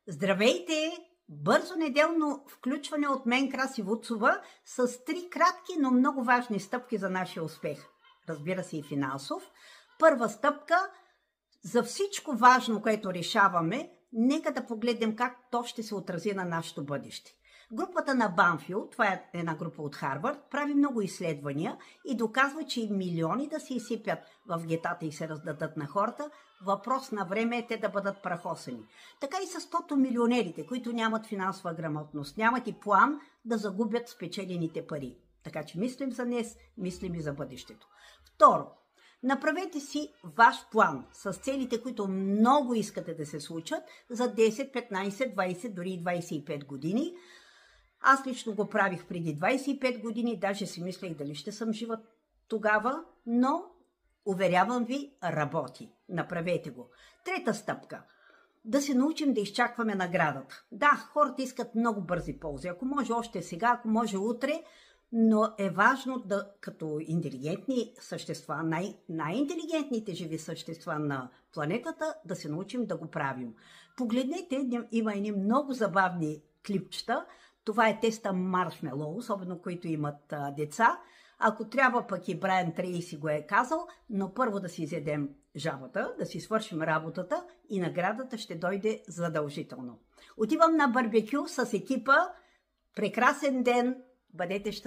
Здравейте! Бързо неделно включване от мен, Краси Вуцова, с 3 кратки, но много важни стъпки за нашия успех. Разбира се, и финансов. Първа стъпка – за всичко важно, което решаваме, нека да погледнем как то ще се отрази на нашето бъдеще. Групата на Банфилд, това е една група от Харвард, прави много изследвания и доказва, че и милиони да се изсипят в гетата и се раздадат на хората, въпрос на време е те да бъдат прахосани. Така и с 100 милионерите, които нямат финансова грамотност, нямат и план да загубят спечелените пари. Така че мислим за днес, мислим и за бъдещето. Второ, направете си ваш план с целите, които много искате да се случат за 10, 15, 20, дори 25 години. Аз лично го правих преди 25 години, даже си мислех дали ще съм жива тогава, но уверявам ви, работи. Направете го. Трета стъпка. Да се научим да изчакваме наградата. Да, хората искат много бързи ползи. Ако може още сега, ако може утре, но е важно да, като интелигентни същества, най-интелигентните живи същества на планетата, да се научим да го правим. Погледнете, има едни много забавни клипчета. Това е теста Маршмелоу, особено които имат деца. Ако трябва, пък и Брайан Трейси го е казал, но първо да си изядем жабата, да си свършим работата и наградата ще дойде задължително. Отивам на барбекю с екипа. Прекрасен ден! Бъдете щастливи!